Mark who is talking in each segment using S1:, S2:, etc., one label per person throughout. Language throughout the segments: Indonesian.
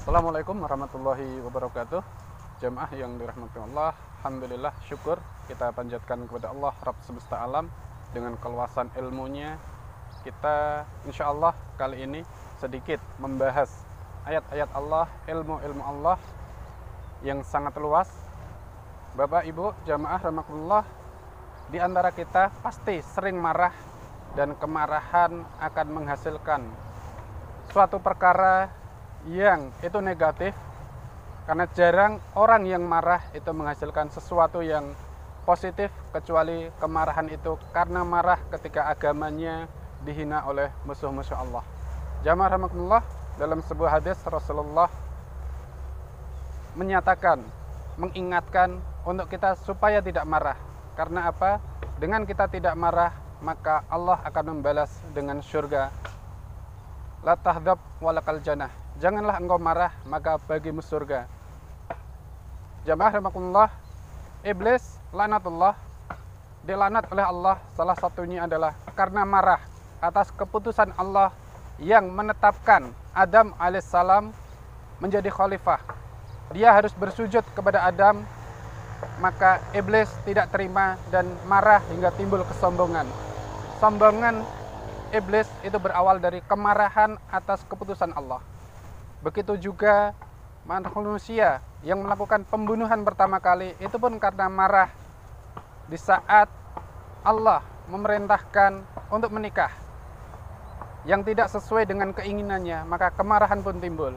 S1: Assalamualaikum warahmatullahi wabarakatuh. Jamaah yang dirahmati Allah, alhamdulillah, syukur kita panjatkan kepada Allah Rabb semesta alam. Dengan keluasan ilmunya, kita insya Allah kali ini sedikit membahas ayat-ayat Allah, ilmu-ilmu Allah yang sangat luas. Bapak Ibu jamaah rahimakumullah, di antara kita pasti sering marah, dan kemarahan akan menghasilkan suatu perkara yang itu negatif, karena jarang orang yang marah itu menghasilkan sesuatu yang positif, kecuali kemarahan itu karena marah ketika agamanya dihina oleh musuh-musuh Allah. Jamaah rahimakumullah, dalam sebuah hadis Rasulullah menyatakan, mengingatkan untuk kita supaya tidak marah. Karena apa? Dengan kita tidak marah, maka Allah akan membalas dengan surga. La tahdab walakal jannah. Janganlah engkau marah, maka bagimu surga. Jamaah rahimakumullah, iblis laknatullah, dilaknat oleh Allah, salah satunya adalah karena marah atas keputusan Allah yang menetapkan Adam alaihissalam menjadi khalifah. Dia harus bersujud kepada Adam, maka iblis tidak terima dan marah hingga timbul kesombongan. Sombongan iblis itu berawal dari kemarahan atas keputusan Allah. Begitu juga manusia yang melakukan pembunuhan pertama kali, itu pun karena marah di saat Allah memerintahkan untuk menikah yang tidak sesuai dengan keinginannya, maka kemarahan pun timbul.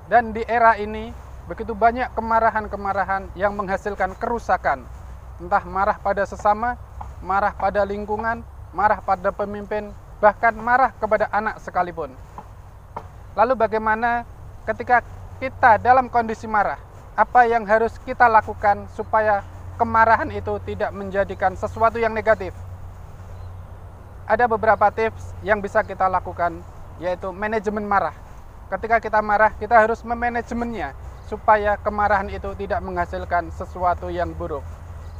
S1: Dan di era ini begitu banyak kemarahan-kemarahan yang menghasilkan kerusakan. Entah marah pada sesama, marah pada lingkungan, marah pada pemimpin, bahkan marah kepada anak sekalipun. Lalu bagaimana ketika kita dalam kondisi marah? Apa yang harus kita lakukan supaya kemarahan itu tidak menjadikan sesuatu yang negatif? Ada beberapa tips yang bisa kita lakukan, yaitu manajemen marah. Ketika kita marah, kita harus memanajemennya supaya kemarahan itu tidak menghasilkan sesuatu yang buruk.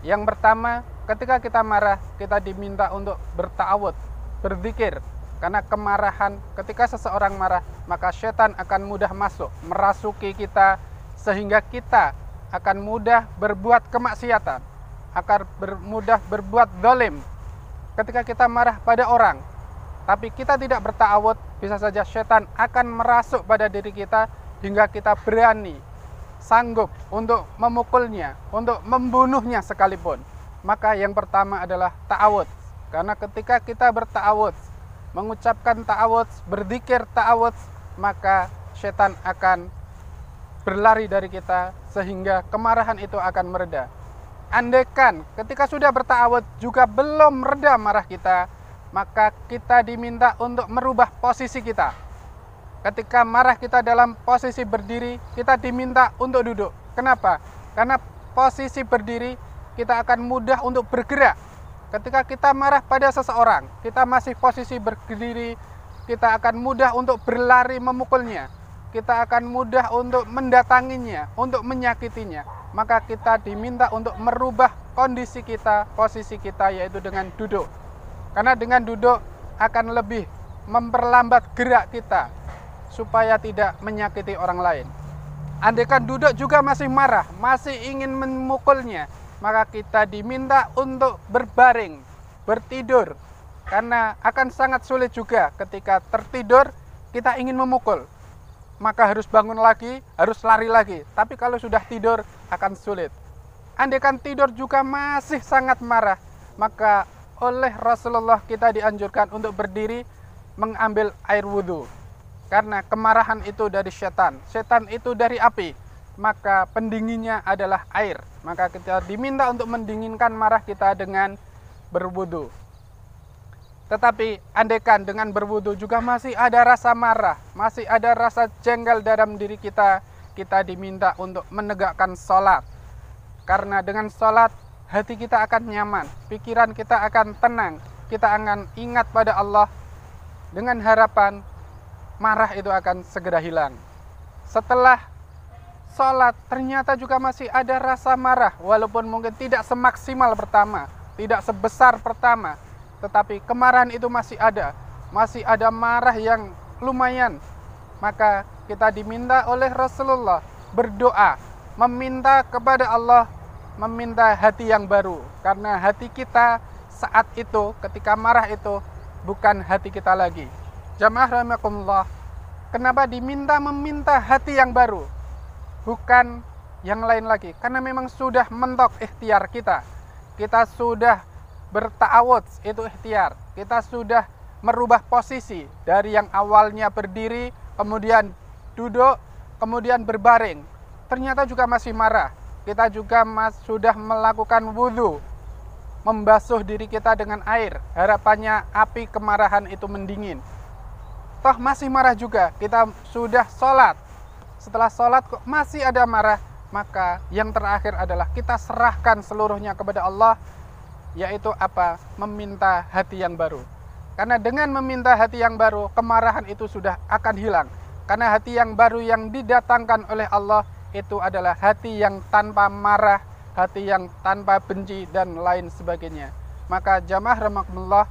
S1: Yang pertama, ketika kita marah, kita diminta untuk berta'awud, berzikir. Karena kemarahan, ketika seseorang marah, maka setan akan mudah masuk, merasuki kita, sehingga kita akan mudah berbuat kemaksiatan, akan mudah berbuat zalim. Ketika kita marah pada orang, tapi kita tidak berta'awud, bisa saja setan akan merasuk pada diri kita, hingga kita berani, sanggup untuk memukulnya, untuk membunuhnya sekalipun. Maka yang pertama adalah ta'awud. Karena ketika kita berta'awud, mengucapkan ta'awud, berzikir ta'awud, maka setan akan berlari dari kita, sehingga kemarahan itu akan mereda. Andaikan ketika sudah berta'awud juga belum reda marah kita, maka kita diminta untuk merubah posisi kita. Ketika marah kita dalam posisi berdiri, kita diminta untuk duduk. Kenapa? Karena posisi berdiri kita akan mudah untuk bergerak. Ketika kita marah pada seseorang, kita masih posisi berdiri, kita akan mudah untuk berlari memukulnya. Kita akan mudah untuk mendatanginya, untuk menyakitinya. Maka kita diminta untuk merubah kondisi kita, posisi kita, yaitu dengan duduk. Karena dengan duduk akan lebih memperlambat gerak kita, supaya tidak menyakiti orang lain. Andaikan duduk juga masih marah, masih ingin memukulnya, maka kita diminta untuk berbaring, bertidur. Karena akan sangat sulit juga ketika tertidur kita ingin memukul. Maka harus bangun lagi, harus lari lagi. Tapi kalau sudah tidur akan sulit. Andaikan tidur juga masih sangat marah, maka oleh Rasulullah kita dianjurkan untuk berdiri, mengambil air wudhu. Karena kemarahan itu dari setan, setan itu dari api, maka pendinginnya adalah air. Maka kita diminta untuk mendinginkan marah kita dengan berwudu. Tetapi andaikan dengan berwudu juga masih ada rasa marah, masih ada rasa jengkel dalam diri kita, kita diminta untuk menegakkan sholat. Karena dengan sholat, hati kita akan nyaman, pikiran kita akan tenang, kita akan ingat pada Allah, dengan harapan marah itu akan segera hilang. Setelah sholat ternyata juga masih ada rasa marah, walaupun mungkin tidak semaksimal pertama, tidak sebesar pertama, tetapi kemarahan itu masih ada marah yang lumayan. Maka kita diminta oleh Rasulullah berdoa, meminta kepada Allah, meminta hati yang baru. Karena hati kita saat itu, ketika marah itu, bukan hati kita lagi. Jamaah rahimakumullah, kenapa meminta hati yang baru? Bukan yang lain lagi. Karena memang sudah mentok ikhtiar kita. Kita sudah berta'awud, itu ikhtiar. Kita sudah merubah posisi dari yang awalnya berdiri, kemudian duduk, kemudian berbaring. Ternyata juga masih marah. Kita juga sudah melakukan wudhu, membasuh diri kita dengan air. Harapannya api kemarahan itu mendingin. Toh masih marah juga. Kita sudah sholat. Setelah sholat kok masih ada marah. Maka yang terakhir adalah kita serahkan seluruhnya kepada Allah. Yaitu apa? Meminta hati yang baru. Karena dengan meminta hati yang baru, kemarahan itu sudah akan hilang. Karena hati yang baru yang didatangkan oleh Allah itu adalah hati yang tanpa marah, hati yang tanpa benci, dan lain sebagainya. Maka jamaah rahimakumullah,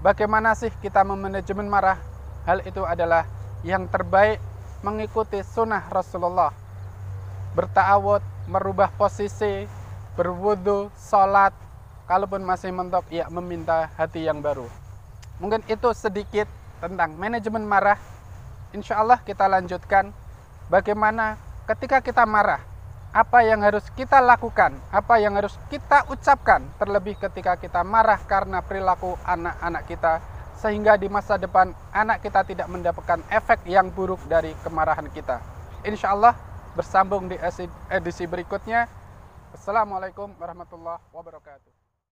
S1: bagaimana sih kita memanajemen marah? Hal itu adalah yang terbaik mengikuti sunnah Rasulullah. Berta'awud, merubah posisi, berwudu, sholat, kalaupun masih mentok, ya meminta hati yang baru. Mungkin itu sedikit tentang manajemen marah. Insya Allah kita lanjutkan bagaimana ketika kita marah, apa yang harus kita lakukan, apa yang harus kita ucapkan, terlebih ketika kita marah karena perilaku anak-anak kita, sehingga di masa depan anak kita tidak mendapatkan efek yang buruk dari kemarahan kita. Insya Allah bersambung di edisi berikutnya. Assalamualaikum warahmatullahi wabarakatuh.